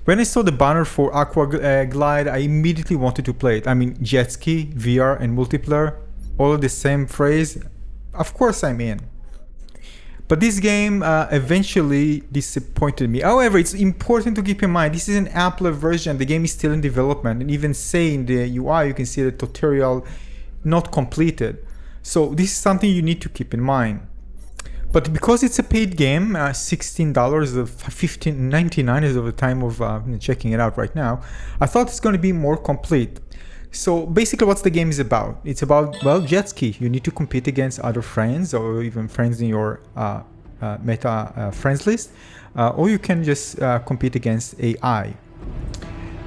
When I saw the banner for Aqua Glide, I immediately wanted to play it. I mean, jet ski, VR, and multiplayer, all of the same phrase. Of course I'm in. But this game eventually disappointed me. However, it's important to keep in mind, this is an Apple version. The game is still in development. And even say in the UI, you can see the tutorial not completed. So this is something you need to keep in mind. But because it's a paid game, $16 of $15.99 is of the time of checking it out right now, I thought it's going to be more complete. So basically what's the game is about? It's about, well, jet ski. You need to compete against other friends or even friends in your meta friends list. Or you can just compete against AI.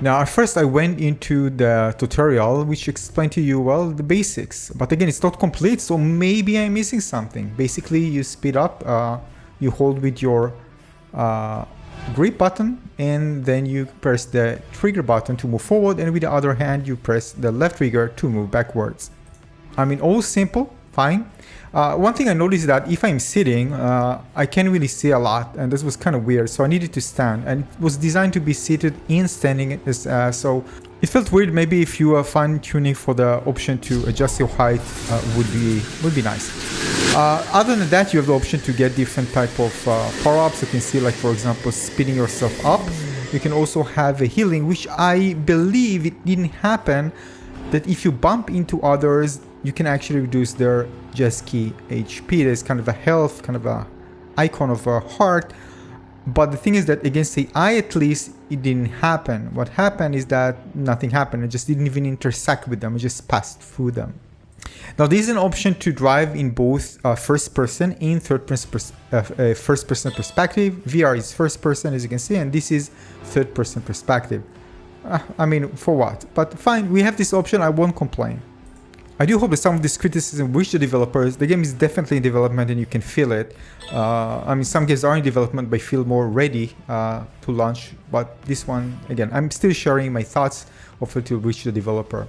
Now, at first I went into the tutorial, which explained to you, well, the basics. But again, it's not complete, so maybe I'm missing something. Basically, you speed up, you hold with your grip button, and then you press the trigger button to move forward, and with the other hand, you press the left trigger to move backwards. I mean, all simple, fine. One thing I noticed is that if I'm sitting, I can't really see a lot, and this was kind of weird, so I needed to stand, and it was designed to be seated and standing, so it felt weird. Maybe if you are fine-tuning for the option to adjust your height would be nice. Other than that, you have the option to get different type of power-ups. You can see, like, for example, speeding yourself up. You can also have a healing, which I believe it didn't happen, that if you bump into others, you can actually reduce their jet ski HP. There's kind of a health, kind of a icon of a heart. But the thing is that against AI, at least, it didn't happen. What happened is that nothing happened. It just didn't even intersect with them. It just passed through them. Now, there is an option to drive in both first person and third person first person perspective. VR is first person, as you can see, and this is third person perspective. I mean, for what? But fine, we have this option. I won't complain. I do hope that some of this criticism reach the developers. The game is definitely in development and you can feel it. I mean, some games are in development but feel more ready to launch. But this one, again, I'm still sharing my thoughts of it to reach the developer.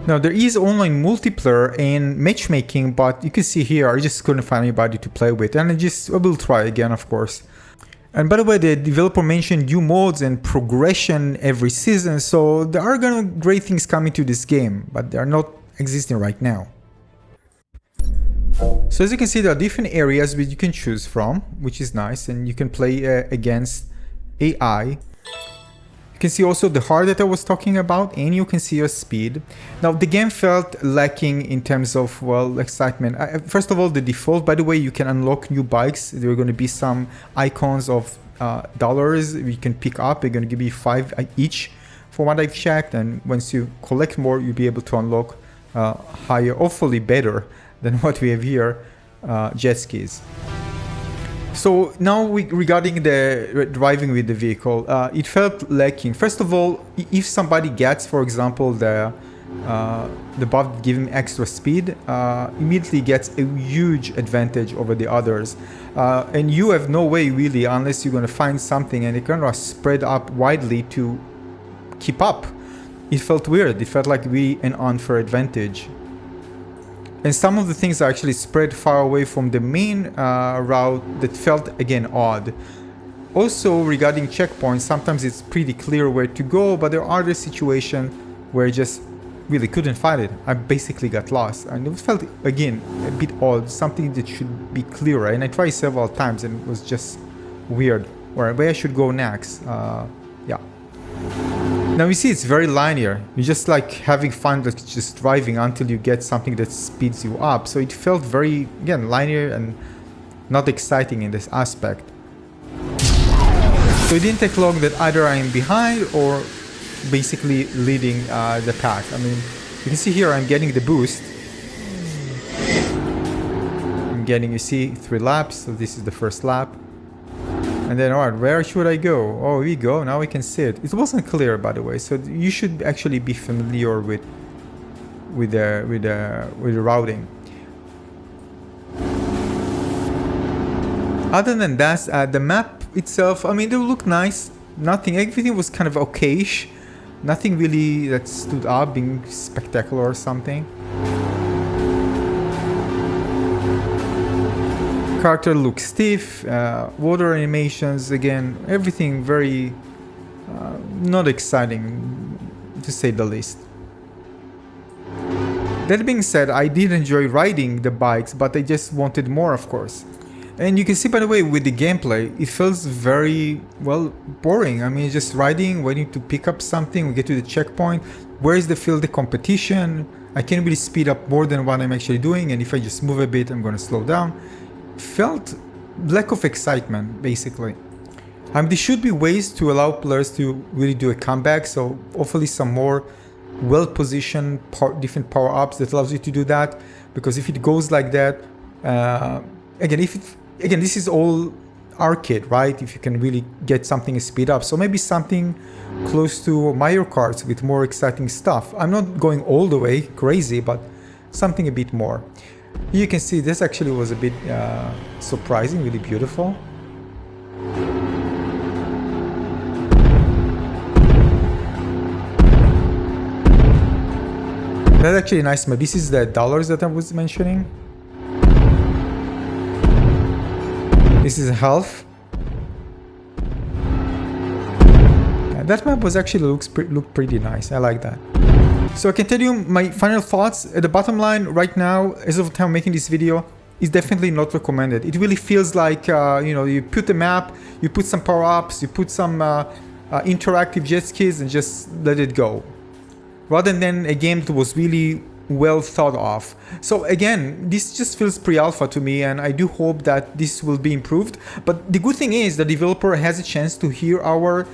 Now, there is online multiplayer and matchmaking, but you can see here, I just couldn't find anybody to play with. And I will try again, of course. And by the way, the developer mentioned new modes and progression every season. So there are gonna be great things coming to this game, but they are not existing right now. So as you can see, there are different areas which you can choose from, which is nice, and you can play against AI. You can see also the heart that I was talking about, and you can see your speed. Now, the game felt lacking in terms of, well, excitement. First of all, the default, by the way, you can unlock new bikes. There are going to be some icons of dollars you can pick up. They're going to give you 5 each for what I've checked, and once you collect more, you'll be able to unlock higher, hopefully better than what we have here, jet skis. So now regarding the driving with the vehicle, it felt lacking. First of all, if somebody gets, for example, the buff that give him extra speed, immediately gets a huge advantage over the others. And you have no way really, unless you're going to find something, and it kind of spread up widely to keep up. It felt weird. It felt like an unfair advantage. And some of the things are actually spread far away from the main route that felt, again, odd. Also, regarding checkpoints, sometimes it's pretty clear where to go, but there are other situations where I just really couldn't find it. I basically got lost. And it felt, again, a bit odd, something that should be clearer. And I tried several times and it was just weird. Where I should go next. Yeah. Now you see it's very linear. You're just like having fun just driving until you get something that speeds you up. So it felt very, again, linear and not exciting in this aspect. So it didn't take long that either I'm behind or basically leading the pack. I mean, you can see here I'm getting the boost. I'm getting, you see, 3 laps. So this is the first lap. And then, alright, where should I go? Oh, we go. Now we can see it. It wasn't clear, by the way. So you should actually be familiar with the routing. Other than that, the map itself, I mean, they look nice. Nothing. Everything was kind of okayish. Nothing really that stood up, being spectacular or something. Character looks stiff, water animations, again, everything very not exciting, to say the least. That being said, I did enjoy riding the bikes, but I just wanted more, of course. And you can see, by the way, with the gameplay, it feels very, well, boring. I mean, just riding, waiting to pick up something, we get to the checkpoint. Where is the field, the competition? I can't really speed up more than what I'm actually doing, and if I just move a bit, I'm going to slow down. Felt lack of excitement, basically. There should be ways to allow players to really do a comeback, so hopefully some more well-positioned different power-ups that allows you to do that, because if it goes like that, again, this is all arcade, right? If you can really get something speed up, so maybe something close to Mario Kart with more exciting stuff. I'm not going all the way crazy, but something a bit more. You can see this actually was a bit surprising, really beautiful. That's actually a nice map. This is the dollars that I was mentioning. This is health. Yeah, that map was actually looked pretty nice. I like that. So I can tell you my final thoughts. At the bottom line, right now, as of the time making this video, is definitely not recommended. It really feels like you put the map, you put some power-ups, you put some interactive jet skis, and just let it go, rather than a game that was really well thought of. So again, this just feels pre-alpha to me, and I do hope that this will be improved. But the good thing is the developer has a chance to hear our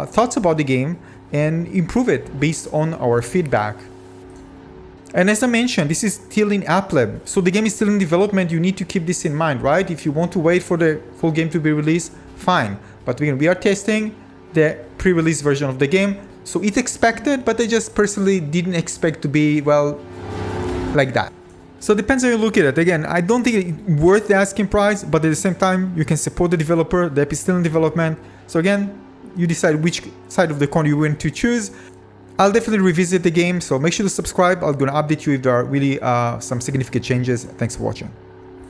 thoughts about the game and improve it based on our feedback. And as I mentioned, this is still in App Lab, so the game is still in development. You need to keep this in mind, right? If you want to wait for the full game to be released, fine. But we are testing the pre-release version of the game. So it's expected, but I just personally didn't expect to be, well, like that. So it depends how you look at it. Again, I don't think it's worth the asking price, but at the same time, you can support the developer. The app is still in development. So again, you decide which side of the coin you want to choose. I'll definitely revisit the game, so make sure to subscribe. I'm going to update you if there are really some significant changes. Thanks for watching.